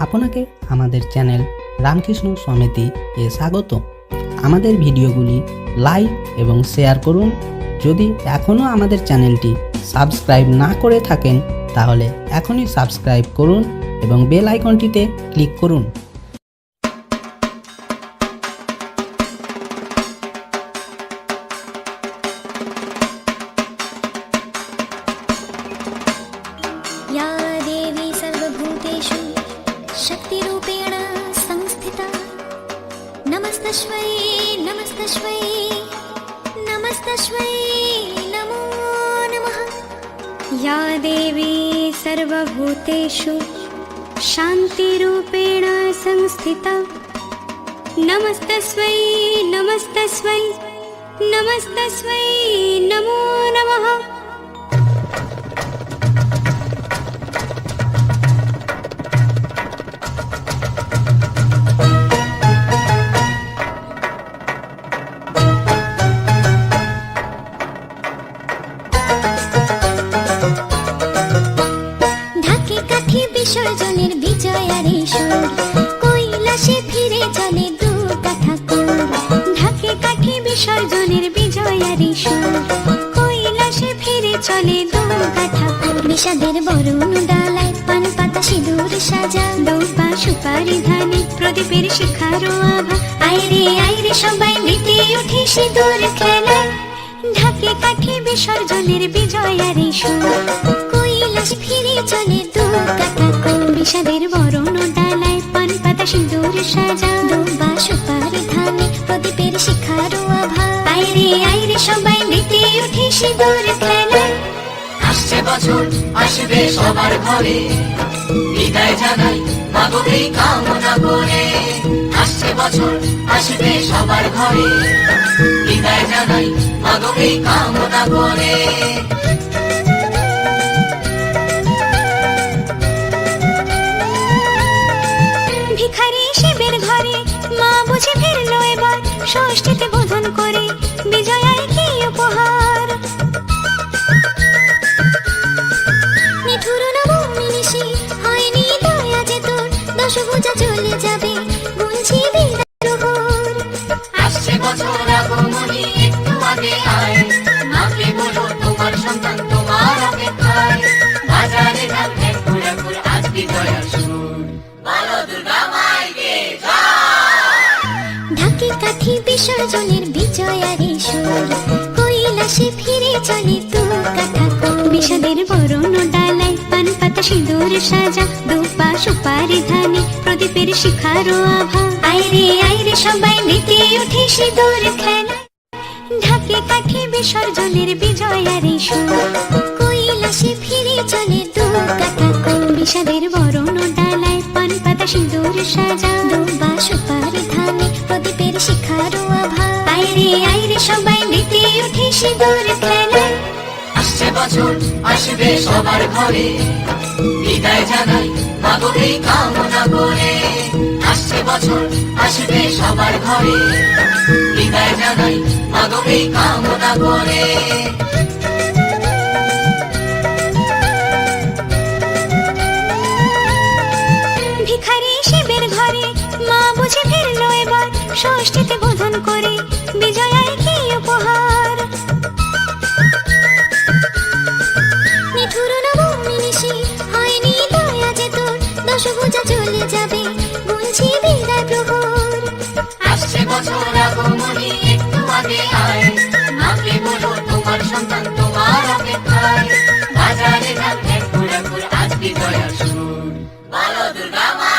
আপনাকে আমাদের চ্যানেল রামকৃষ্ণ সমিতি এ স্বাগত। আমাদের ভিডিওগুলি লাইক এবং শেয়ার করুন। যদি এখনও আমাদের চ্যানেলটি সাবস্ক্রাইব না করে থাকেন তাহলে এখনই সাবস্ক্রাইব করুন এবং বেল আইকনটিতে ক্লিক করুন। या देवी सर्वभूतेषु शक्तिरूपेण संस्थिता नमस्तस्मै नमस्तस्मै नमस्तस्मै नमो नमः। या देवी सर्वभूतेषु शान्तिरूपेण संस्थिता नमस्तस्मै नमस्तस्मै नमस्तस्मै नमो नमः। বিসর্জনের বিজয়ারে সুর কৈলাসে ফিরে চলে দুর্গা ঠাকুর। ঢাকে কাঠি বিসর্জনের বিজয়ারে সুর কৈলাসে ফিরে চলে দুর্গা ঠাকুর। বিষাদের বরণ ডালায় পান পাতা সিঁদুর সাজা দৌপা সুপারি ধানে প্রদীপের শিখারো আভা। আইরে সবাই মেতে উঠে সিঁদুর খেলায়। ঢাকে কাঠি বিসর্জনের বিজয়ারে সুর কৈলাসে ফিরে চলে দুর্গা ঠাকুর। বিষাদের বরণ ডালায় পান পাতা সিঁদুর সাজা দৌপা সুপারি ধানে প্রদীপের শিখারো আভা। আইরে সবাই মেতে উঠে সিঁদুর খেলায়। আসছে বছর আসবে সবার ঘরে, বিদায় জানাই মাগোকে কামনা করে। আসছে বছর আসবে সবার ঘরে, বিদায় জানাই মাগোকে কামনা করে। ভিখারি শিবের ঘরে মা বুঝে ফিরলো এবার ষষ্ঠীতে বোধন করে বিজয়ায় কি উপহার। নিঠুর নবমী নিশি হয়নি দয়া যে তোর দশভুজা চলে যাবে গুনছি বিদায় প্রহর। আসছে বছর আগমনী একটু আগে আয়, মাকে বলো তোমার সন্তান তোমার অপেক্ষায়। বাজারে ঢাক ঢেকুর ঢাকুর আজ বিজয়ার সুর, বলো দুর্গা মাইকে জয়। ঢাকে কাঠি বিসর্জনের বিজয়ারে সুর কৈলাসে ফিরে চলে দুর্গা ঠাকুর। বিষাদের বরণ ডালায় পান পাতা সিঁদুর সাজা দৌপা সুপারি ধানে প্রদীপের শিখারো আভা। আইরে সবাই মেতে উঠে সিঁদুর খেলায়। ঢাকে কাঠি বিসর্জনের বিজয়ারে সুর কৈলাসে ফিরে চলে দুর্গা ঠাকুর। বিষাদের বরণ ডালায় পান পাতা সিঁদুর সাজা দৌপা সুপারি ধানে প্রদীপের শিখারো আভা। আইরে সবাই মেতে উঠে সিঁদুর খেলায়। আসছে বছর আসবে সবার ঘরে, বিদায় জানাই মাগোকে কামনা করে। আসছে বছর আসবে সবার ঘরে, বিদায় জানাই মাগোকে কামনা করে। ভিখারি শিবের ঘরে মা বুঝে ফিরলো এবার ষষ্ঠীতে বোধন করে বিজয়ায় কি উপহার। নিঠুর নবমী নিশি হয়নি দয়া যে তোর দশভুজা চলে যাবে গুনছি বিদায় প্রহর। আসছে বছর আগমনী একটু আগে আয়, মাকে বলো তোমার সন্তান তোমার অপেক্ষায়। বাজারে ঢাক ঢেকুর ঢাকুর আজ বিজয়ার সুর, বলো দুর্গা মা।